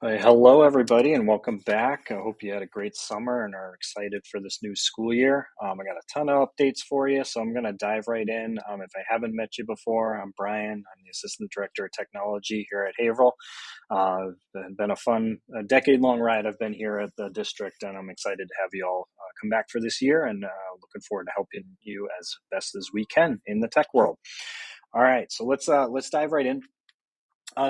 Hello, everybody, and welcome back. I hope you had a great summer and are excited for this new school year. I got a ton of updates for you, so I'm going to dive right in. If I haven't met you before, I'm Brian. I'm the Assistant Director of Technology here at Haverhill. It's been a fun, decade-long ride I've been here at the district, and I'm excited to have you all come back for this year and looking forward to helping you as best as we can in the tech world. All right, so let's dive right in.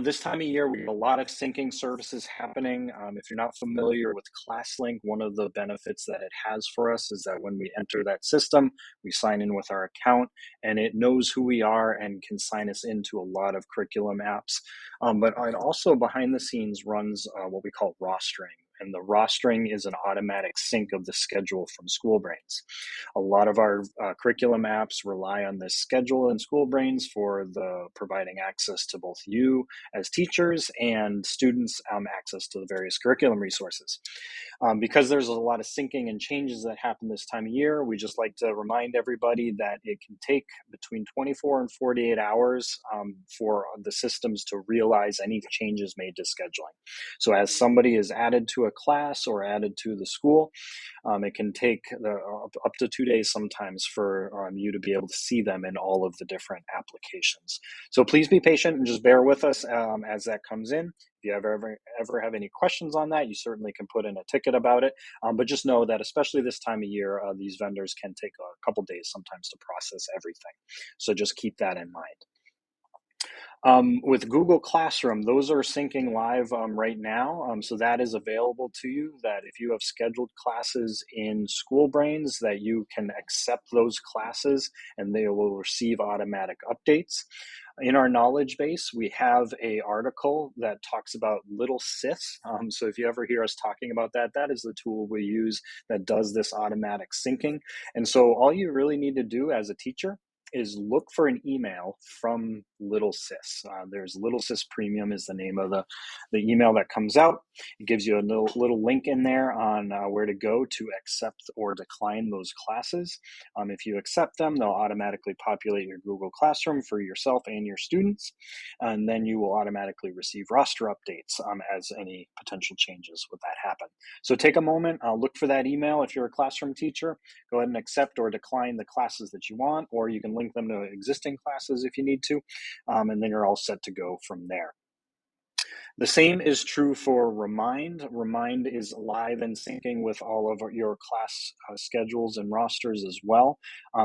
This time of year, we have a lot of syncing services happening. If you're not familiar with ClassLink, one of the benefits that it has for us is that when we enter that system, we sign in with our account and it knows who we are and can sign us into a lot of curriculum apps. But it also behind the scenes runs what we call rostering. And the rostering is an automatic sync of the schedule from SchoolBrains. A lot of our curriculum apps rely on this schedule in SchoolBrains for the providing access to both you as teachers and students access to the various curriculum resources. Because there's a lot of syncing and changes that happen this time of year, we just like to remind everybody that it can take between 24 and 48 hours for the systems to realize any changes made to scheduling. So as somebody is added to a class or added to the school, it can take up to 2 days sometimes for you to be able to see them in all of the different applications. So please be patient and just bear with us as that comes in. If you ever have any questions on that, you certainly can put in a ticket about it. But just know that especially this time of year, these vendors can take a couple days sometimes to process everything. So just keep that in mind. With Google Classroom, those are syncing live right now. So that is available to you, that if you have scheduled classes in SchoolBrains, that you can accept those classes and they will receive automatic updates. In our knowledge base, we have a article that talks about Little Sis. So if you ever hear us talking about that, that is the tool we use that does this automatic syncing. And so all you really need to do as a teacher is look for an email from Little Sis. There's Little Sis Premium is the name of the email that comes out. It gives you a little link in there on where to go to accept or decline those classes. If you accept them, they'll automatically populate your Google Classroom for yourself and your students, and then you will automatically receive roster updates as any potential changes with that happen. So take a moment, look for that email. If you're a classroom teacher, go ahead and accept or decline the classes that you want, or you can link them to existing classes if you need to, and then you're all set to go from there. The same is true for Remind. Remind is live and syncing with all of your class schedules and rosters as well.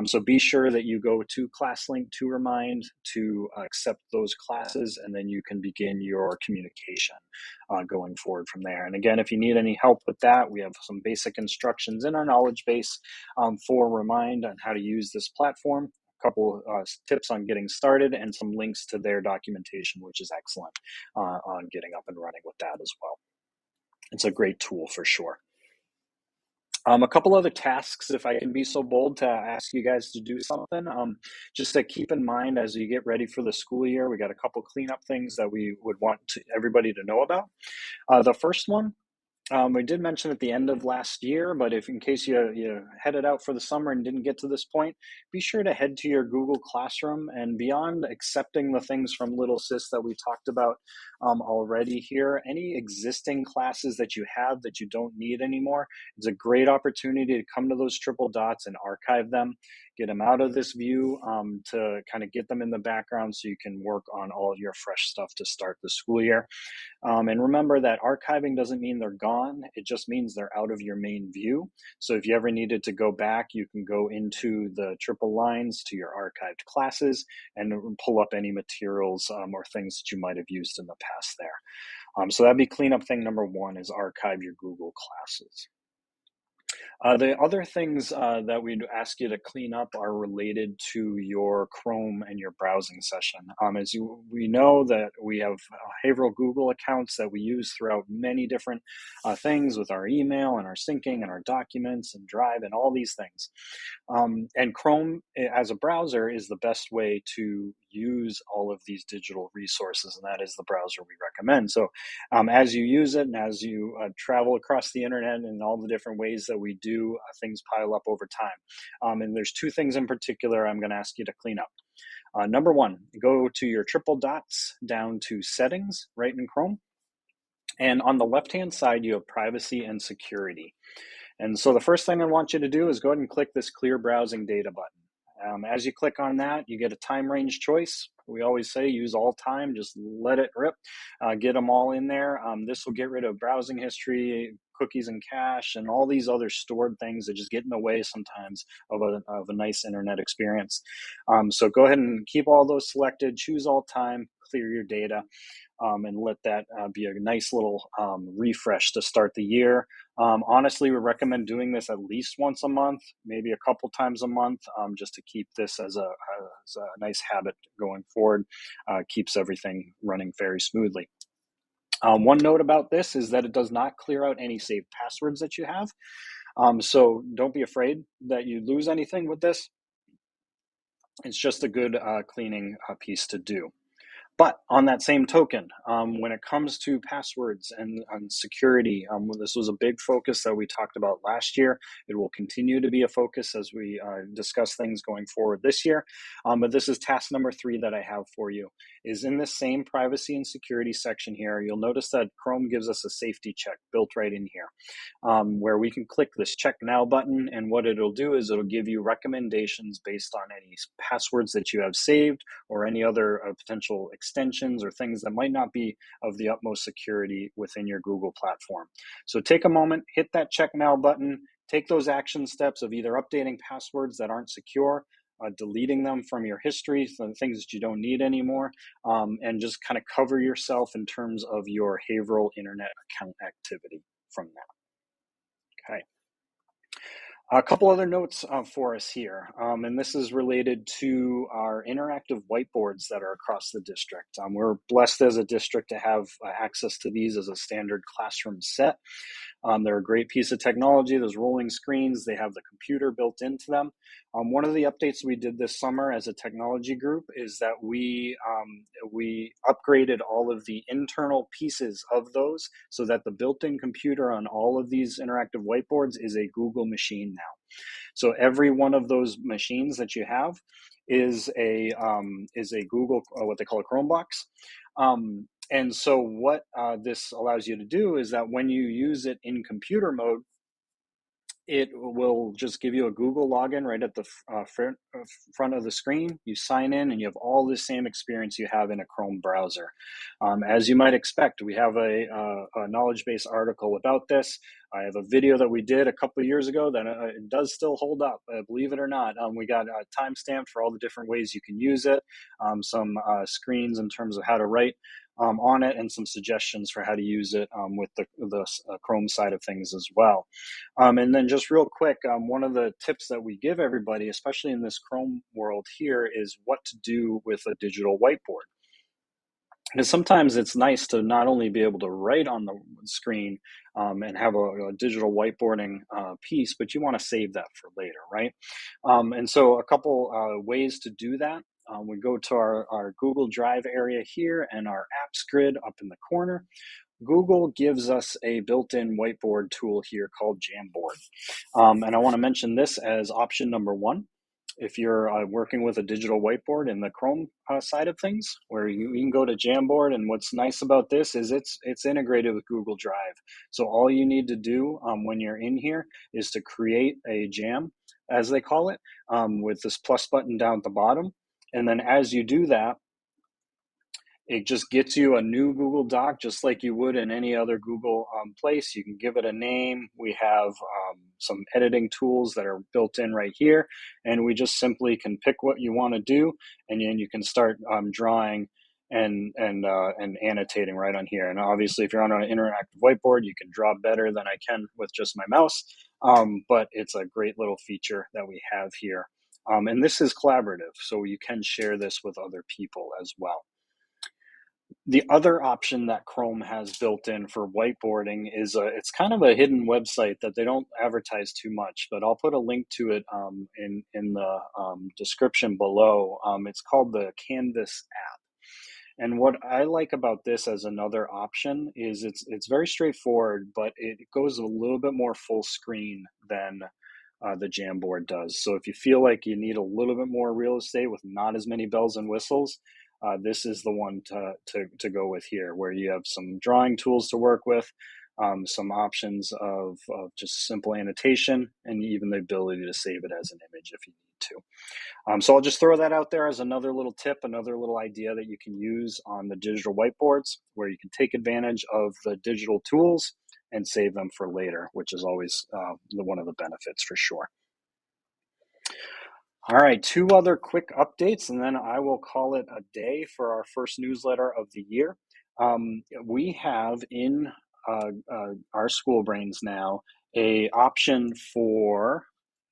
So be sure that you go to ClassLink to Remind to accept those classes, and then you can begin your communication going forward from there. And again, if you need any help with that, we have some basic instructions in our knowledge base for Remind on how to use this platform. Couple tips on getting started and some links to their documentation, which is excellent on getting up and running with that as well. It's a great tool for sure. A couple other tasks, if I can be so bold to ask you guys to do something, just to keep in mind as you get ready for the school year. We got a couple cleanup things that we would want everybody to know about. The first one, we did mention at the end of last year, but if in case you headed out for the summer and didn't get to this point, be sure to head to your Google Classroom, and beyond accepting the things from Little Sis that we talked about already here, any existing classes that you have that you don't need anymore, it's a great opportunity to come to those triple dots and archive them, get them out of this view to kind of get them in the background so you can work on all your fresh stuff to start the school year. And remember that archiving doesn't mean they're gone. It just means they're out of your main view. So if you ever needed to go back, you can go into the triple lines to your archived classes and pull up any materials or things that you might have used in the past there. So that'd be cleanup thing number one, is archive your Google classes. The other things that we'd ask you to clean up are related to your Chrome and your browsing session. We know that we have behavioral Google accounts that we use throughout many different things with our email and our syncing and our documents and Drive and all these things. And Chrome as a browser is the best way to use all of these digital resources, and that is the browser we recommend. So as you use it and as you travel across the internet and all the different ways that we do, things pile up over time. And there's two things in particular I'm going to ask you to clean up. Number one, go to your triple dots down to settings right in Chrome. And on the left-hand side, you have privacy and security. And so the first thing I want you to do is go ahead and click this clear browsing data button. As you click on that, you get a time range choice. We always say use all time, just let it rip, get them all in there. This will get rid of browsing history, cookies and cache, and all these other stored things that just get in the way sometimes of a nice internet experience. So go ahead and keep all those selected, choose all time, clear your data. And let that be a nice little refresh to start the year. Honestly, we recommend doing this at least once a month, maybe a couple times a month, just to keep this as a nice habit going forward. Keeps everything running very smoothly. One note about this is that it does not clear out any saved passwords that you have. So don't be afraid that you lose anything with this. It's just a good cleaning piece to do. But on that same token, when it comes to passwords and security, this was a big focus that we talked about last year. It will continue to be a focus as we discuss things going forward this year. But this is task number 3 that I have for you, is in this same privacy and security section here. You'll notice that Chrome gives us a safety check built right in here, where we can click this check now button. And what it'll do is it'll give you recommendations based on any passwords that you have saved or any other potential extensions or things that might not be of the utmost security within your Google platform. So take a moment, hit that check now button, take those action steps of either updating passwords that aren't secure, deleting them from your history, so things that you don't need anymore, and just kind of cover yourself in terms of your behavioral internet account activity from that. Okay. A couple other notes for us here, and this is related to our interactive whiteboards that are across the district. We're blessed as a district to have access to these as a standard classroom set. They're a great piece of technology. Those rolling screens, they have the computer built into them. One of the updates we did this summer as a technology group is that we upgraded all of the internal pieces of those so that the built-in computer on all of these interactive whiteboards is a Google machine now. So every one of those machines that you have is a Google, what they call a Chromebox. And so what this allows you to do is that when you use it in computer mode, it will just give you a Google login right at the front of the screen. You sign in and you have all the same experience you have in a Chrome browser. As you might expect, we have a knowledge base article about this. I have a video that we did a couple of years ago that it does still hold up, believe it or not. We got timestamped for all the different ways you can use it, some screens in terms of how to write on it, and some suggestions for how to use it with the Chrome side of things as well. And then just real quick, one of the tips that we give everybody, especially in this Chrome world here, is what to do with a digital whiteboard. Because sometimes it's nice to not only be able to write on the screen and have a digital whiteboarding piece, but you want to save that for later, right? And so a couple ways to do that. We go to our Google Drive area here and our apps grid up in the corner. Google gives us a built-in whiteboard tool here called Jamboard. And I want to mention this as option number 1. If you're working with a digital whiteboard in the Chrome side of things, where you can go to Jamboard, and what's nice about this is it's integrated with Google Drive. So all you need to do when you're in here is to create a jam, as they call it, with this plus button down at the bottom. And then as you do that, it just gets you a new Google Doc, just like you would in any other Google place. You can give it a name. We have some editing tools that are built in right here, and we just simply can pick what you want to do, and then you can start drawing and annotating right on here. And obviously, if you're on an interactive whiteboard, you can draw better than I can with just my mouse, but it's a great little feature that we have here. And this is collaborative, so you can share this with other people as well. The other option that Chrome has built in for whiteboarding is it's kind of a hidden website that they don't advertise too much, but I'll put a link to it in the description below. It's called the Canvas app. And what I like about this as another option is it's very straightforward, but it goes a little bit more full screen than the Jamboard does. So if you feel like you need a little bit more real estate with not as many bells and whistles, this is the one to go with here, where you have some drawing tools to work with, some options of just simple annotation, and even the ability to save it as an image if you need to. So I'll just throw that out there as another little tip, another little idea that you can use on the digital whiteboards, where you can take advantage of the digital tools and save them for later, which is always one of the benefits for sure. All right, two other quick updates, and then I will call it a day for our first newsletter of the year. We have in our SchoolBrains now a option for,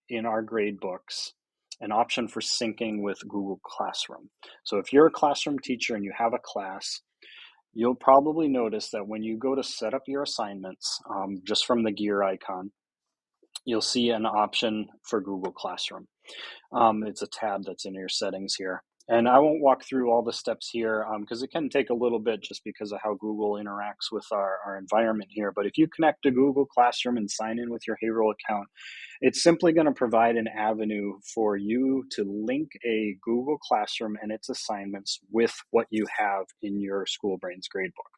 in our gradebooks, an option for syncing with Google Classroom. So if you're a classroom teacher and you have a class, you'll probably notice that when you go to set up your assignments, just from the gear icon, you'll see an option for Google Classroom. It's a tab that's in your settings here. And I won't walk through all the steps here because it can take a little bit just because of how Google interacts with our environment here. But if you connect to Google Classroom and sign in with your Hayrole account, it's simply going to provide an avenue for you to link a Google Classroom and its assignments with what you have in your SchoolBrains gradebook,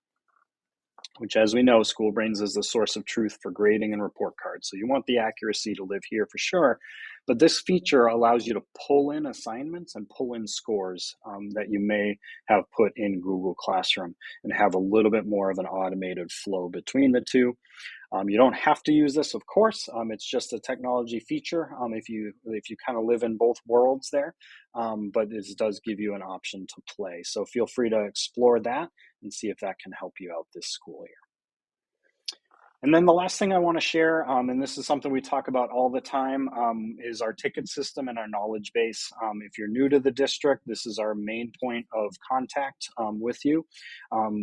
which, as we know, SchoolBrains is the source of truth for grading and report cards. So you want the accuracy to live here for sure. But this feature allows you to pull in assignments and pull in scores that you may have put in Google Classroom and have a little bit more of an automated flow between the two. You don't have to use this, of course. It's just a technology feature if you kind of live in both worlds there. But this does give you an option to play. So feel free to explore that and see if that can help you out this school year. And then the last thing I want to share, and this is something we talk about all the time, is our ticket system and our knowledge base. If you're new to the district, this is our main point of contact with you.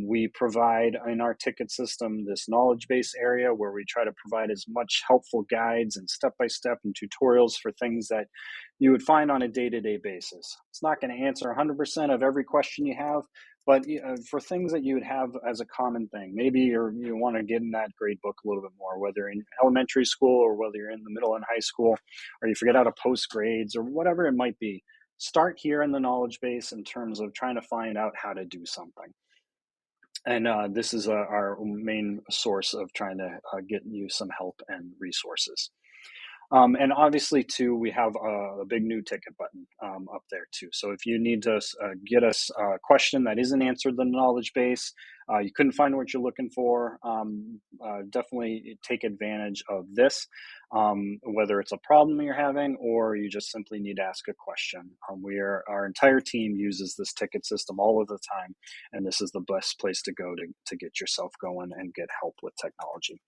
We provide in our ticket system this knowledge base area where we try to provide as much helpful guides and step-by-step and tutorials for things that you would find on a day-to-day basis. It's not going to answer 100% of every question you have, but for things that you would have as a common thing, maybe you want to get in that grade book a little bit more, whether in elementary school or whether you're in the middle and high school, or you forget how to post grades or whatever it might be, start here in the knowledge base in terms of trying to find out how to do something. And this is our main source of trying to get you some help and resources. And obviously, too, we have a big new ticket button up there, too. So if you need to get us a question that isn't answered in the knowledge base, you couldn't find what you're looking for, definitely take advantage of this, whether it's a problem you're having or you just simply need to ask a question. Our entire team uses this ticket system all of the time, and this is the best place to go to get yourself going and get help with technology.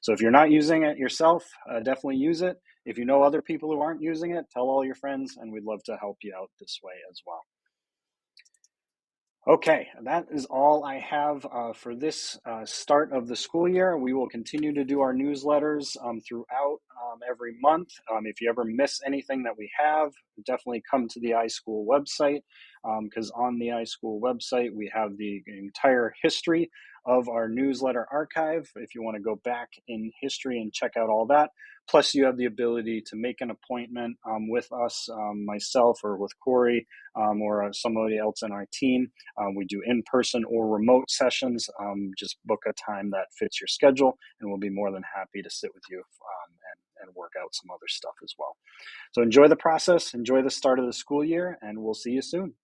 So if you're not using it yourself, definitely use it. If you know other people who aren't using it, tell all your friends, and we'd love to help you out this way as well. Okay, that is all I have for this start of the school year. We will continue to do our newsletters throughout every month. If you ever miss anything that we have, definitely come to the iSchool website, because on the iSchool website, we have the entire history of our newsletter archive if you want to go back in history and check out all that. Plus, you have the ability to make an appointment with us, myself or with Corey or somebody else in our team. We do in-person or remote sessions. Just book a time that fits your schedule, and we'll be more than happy to sit with you and work out some other stuff as well. So enjoy the process, enjoy the start of the school year, and we'll see you soon.